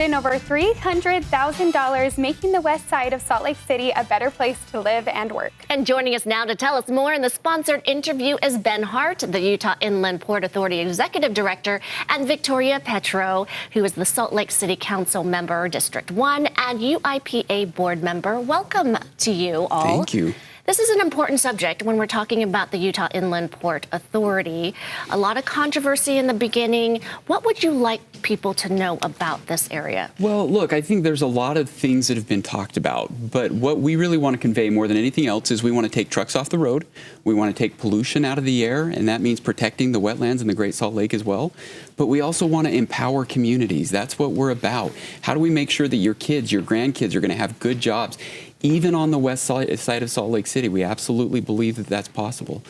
In over $300,000, making the west side of Salt Lake City a better place to live and work. And joining us now to tell us more in the sponsored interview is Ben Hart, the Utah Inland Port Authority Executive Director, and Victoria Petro, who is the Salt Lake City Council member, District 1, and UIPA board member. Welcome to you all. Thank you. This is an important subject when we're talking about the Utah Inland Port Authority. A lot of controversy in the beginning. What would you like people to know about this area? Well, look, I think there's a lot of things that have been talked about, but what we really want to convey more than anything else is we want to take trucks off the road. We want to take pollution out of the air, and that means protecting the wetlands in the Great Salt Lake as well. But we also want to empower communities. That's what we're about. How do we make sure that your kids, your grandkids are going to have good jobs? Even on the west side of Salt Lake City, we absolutely believe that that's possible.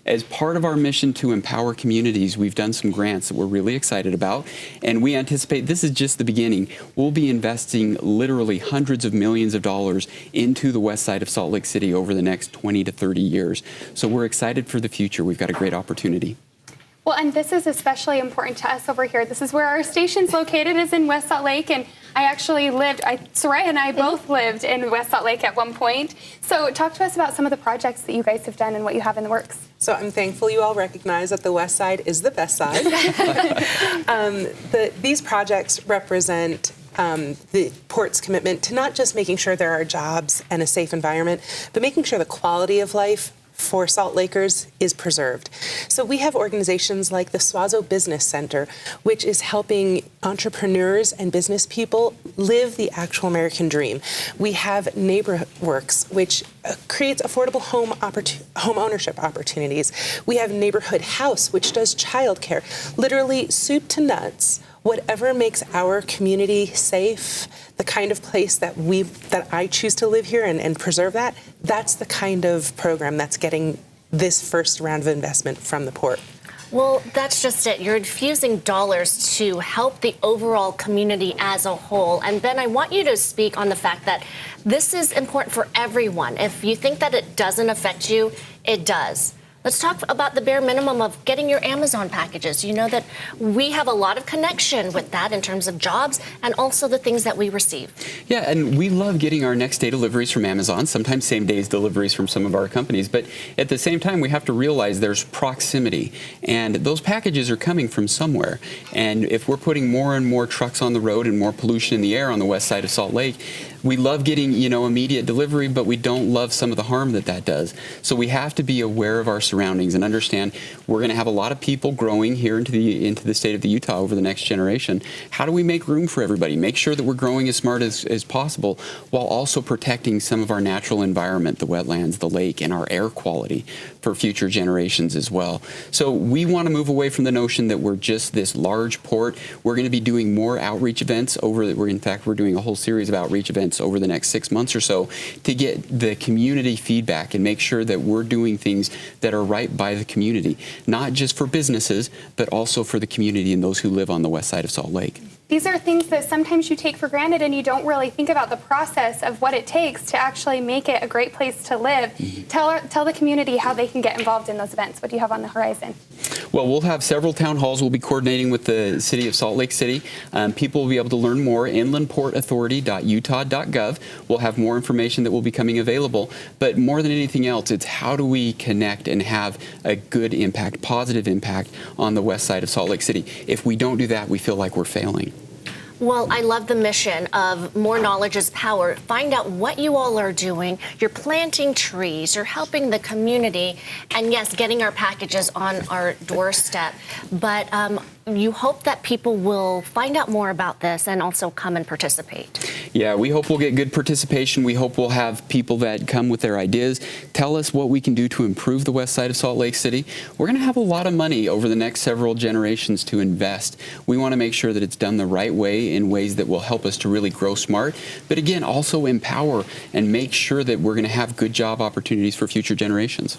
As part of our mission to empower communities, we've done some grants that we're really excited about, and we anticipate this is just the beginning. We'll be investing literally hundreds of millions of dollars into the west side of Salt Lake City over the next 20 to 30 years. So we're excited for the future. We've got a great opportunity. Well, and this is especially important to us over here. This is where our station's located, is in West Salt Lake, and I actually lived, Soraya and I both lived in West Salt Lake at one point. So talk to us about some of the projects that you guys have done and what you have in the works. So I'm thankful you all recognize that the west side is the best side. These projects represent the port's commitment to not just making sure there are jobs and a safe environment, but making sure the quality of life for Salt Lakers is preserved. So we have organizations like the Suazo Business Center, which is helping entrepreneurs and business people live the actual American dream. We have NeighborWorks, which creates affordable home ownership opportunities. We have Neighborhood House, which does childcare, literally soup to nuts. Whatever makes our community safe, the kind of place that I choose to live here and preserve that's the kind of program that's getting this first round of investment from the port. Well, that's just it. You're infusing dollars to help the overall community as a whole. And Ben, I want you to speak on the fact that this is important for everyone. If you think that it doesn't affect you, it does. Let's talk about the bare minimum of getting your Amazon packages. You know that we have a lot of connection with that in terms of jobs and also the things that we receive. Yeah, and we love getting our next day deliveries from Amazon, sometimes same days deliveries from some of our companies. But at the same time, we have to realize there's proximity, and those packages are coming from somewhere. And if we're putting more and more trucks on the road and more pollution in the air on the west side of Salt Lake, we love getting, immediate delivery, but we don't love some of the harm that does. So we have to be aware of our surroundings and understand we're going to have a lot of people growing here into the state of the Utah over the next generation. How do we make room for everybody? Make sure that we're growing as smart as possible while also protecting some of our natural environment, the wetlands, the lake, and our air quality for future generations as well. So we want to move away from the notion that we're just this large port. We're going to be doing more outreach events in fact, we're doing a whole series of outreach events over the next 6 months or so to get the community feedback and make sure that we're doing things that are right by the community, not just for businesses, but also for the community and those who live on the west side of Salt Lake. These are things that sometimes you take for granted and you don't really think about the process of what it takes to actually make it a great place to live. Mm-hmm. Tell the community how they can get involved in those events. What do you have on the horizon? Well, we'll have several town halls. We'll be coordinating with the city of Salt Lake City. People will be able to learn more. inlandportauthority.utah.gov. We'll have more information that will be coming available. But more than anything else, it's how do we connect and have a good impact, positive impact on the west side of Salt Lake City. If we don't do that, we feel like we're failing. Well, I love the mission of more knowledge is power. Find out what you all are doing. You're planting trees. You're helping the community. And yes, getting our packages on our doorstep. But you hope that people will find out more about this and also come and participate. Yeah, we hope we'll get good participation. We hope we'll have people that come with their ideas, tell us what we can do to improve the west side of Salt Lake City. We're going to have a lot of money over the next several generations to invest. We want to make sure that it's done the right way in ways that will help us to really grow smart, but again, also empower and make sure that we're going to have good job opportunities for future generations.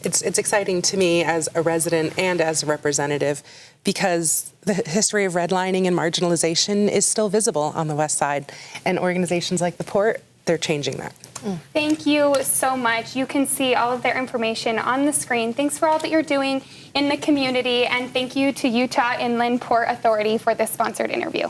It's exciting to me as a resident and as a representative because the history of redlining and marginalization is still visible on the west side, and organizations like the Port, they're changing that. Thank you so much. You can see all of their information on the screen. Thanks for all that you're doing in the community, and thank you to Utah Inland Port Authority for this sponsored interview.